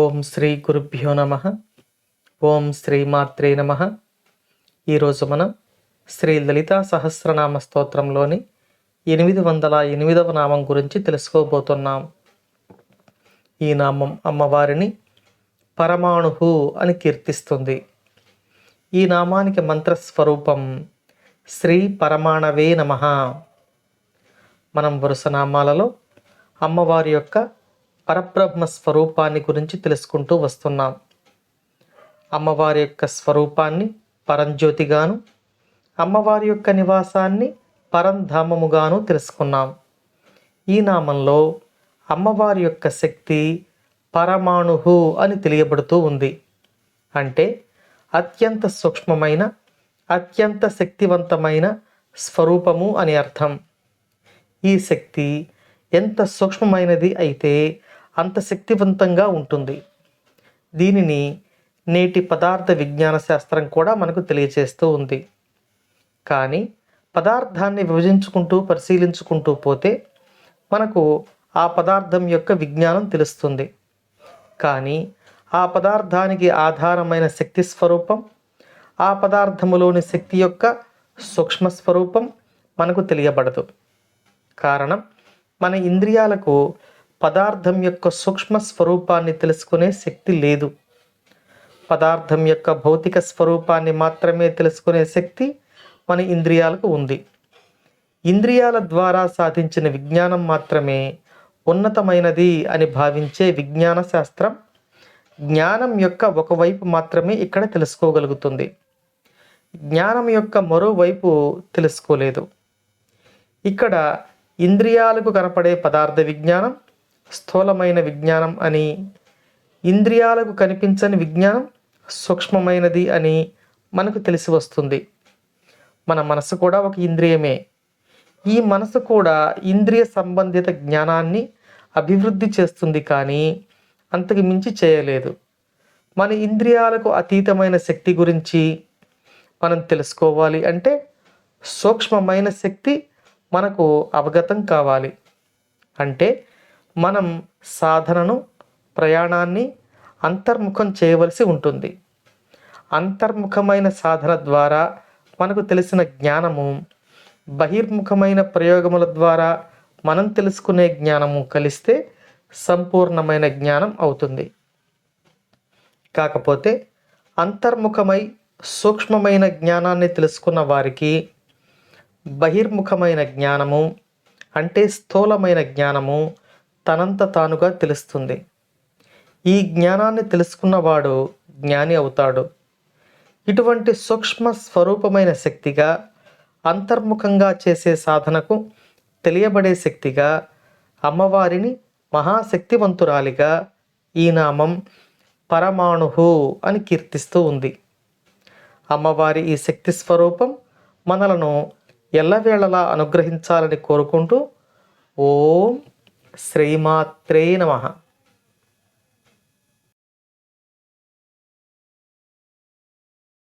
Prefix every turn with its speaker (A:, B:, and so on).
A: ఓం శ్రీ గురుభ్యో నమ. ఓం శ్రీ మాత్రే నమ. ఈరోజు మనం శ్రీ లలితా సహస్రనామ స్తోత్రంలోని 808వ నామం గురించి తెలుసుకోబోతున్నాం. ఈ నామం అమ్మవారిని పరమాణువు అని కీర్తిస్తుంది. ఈ నామానికి మంత్రస్వరూపం శ్రీ పరమాణవే నమః. మనం వరుస నామాలలో అమ్మవారి యొక్క పరబ్రహ్మ స్వరూపాన్ని గురించి తెలుసుకుంటూ వస్తున్నాం. అమ్మవారి యొక్క స్వరూపాన్ని పరంజ్యోతిగాను, అమ్మవారి యొక్క నివాసాన్ని పరంధామముగాను తెలుసుకున్నాం. ఈ నామంలో అమ్మవారి యొక్క శక్తి పరమాణువు అని తెలియబడుతూ ఉంది. అంటే అత్యంత సూక్ష్మమైన, అత్యంత శక్తివంతమైన స్వరూపము అని అర్థం. ఈ శక్తి ఎంత సూక్ష్మమైనది అయితే అంత శక్తివంతంగా ఉంటుంది. దీనిని నేటి పదార్థ విజ్ఞాన శాస్త్రం కూడా మనకు తెలియచేస్తూ ఉంది. కానీ పదార్థాన్ని విభజించుకుంటూ పరిశీలించుకుంటూ పోతే మనకు ఆ పదార్థం యొక్క విజ్ఞానం తెలుస్తుంది. కానీ ఆ పదార్థానికి ఆధారమైన శక్తి స్వరూపం, ఆ పదార్థములోని శక్తి యొక్క సూక్ష్మ స్వరూపం మనకు తెలియబడదు. కారణం, మన ఇంద్రియాలకు పదార్థం యొక్క సూక్ష్మ స్వరూపాన్ని తెలుసుకునే శక్తి లేదు. పదార్థం యొక్క భౌతిక స్వరూపాన్ని మాత్రమే తెలుసుకునే శక్తి మన ఇంద్రియాలకు ఉంది. ఇంద్రియాల ద్వారా సాధించిన విజ్ఞానం మాత్రమే ఉన్నతమైనది అని భావించే విజ్ఞాన శాస్త్రం జ్ఞానం యొక్క ఒకవైపు మాత్రమే ఇక్కడ తెలుసుకోగలుగుతుంది. జ్ఞానం యొక్క మరోవైపు తెలుసుకోలేదు. ఇక్కడ ఇంద్రియాలకు కనపడే పదార్థ విజ్ఞానం స్థూలమైన విజ్ఞానం అని, ఇంద్రియాలకు కనిపించని విజ్ఞానం సూక్ష్మమైనది అని మనకు తెలిసి వస్తుంది. మన మనసు కూడా ఒక ఇంద్రియమే. ఈ మనసు కూడా ఇంద్రియ సంబంధిత జ్ఞానాన్ని అభివృద్ధి చేస్తుంది, కానీ అంతకు మించి చేయలేదు. మన ఇంద్రియాలకు అతీతమైన శక్తి గురించి మనం తెలుసుకోవాలి అంటే సూక్ష్మమైన శక్తి మనకు అవగతం కావాలి. అంటే మనం సాధనను, ప్రయాణాన్ని అంతర్ముఖం చేయవలసి ఉంటుంది. అంతర్ముఖమైన సాధన ద్వారా మనకు తెలిసిన జ్ఞానము, బహిర్ముఖమైన ప్రయోగముల ద్వారా మనం తెలుసుకునే జ్ఞానము కలిస్తే సంపూర్ణమైన జ్ఞానం అవుతుంది. కాకపోతే అంతర్ముఖమై సూక్ష్మమైన జ్ఞానాన్ని తెలుసుకున్న వారికి బహిర్ముఖమైన జ్ఞానము అంటే స్థూలమైన జ్ఞానము తనంత తానుగా తెలుస్తుంది. ఈ జ్ఞానాన్ని తెలుసుకున్నవాడు జ్ఞాని అవుతాడు. ఇటువంటి సూక్ష్మ స్వరూపమైన శక్తిగా, అంతర్ముఖంగా చేసే సాధనకు తెలియబడే శక్తిగా, అమ్మవారిని మహాశక్తివంతురాలిగా ఈ నామం పరమాణువు అని కీర్తిస్తూ ఉంది. అమ్మవారి ఈ శక్తి స్వరూపం మనలను ఎల్లవేళలా అనుగ్రహించాలని కోరుకుంటూ ఓం శ్రీమాత్రే నమః.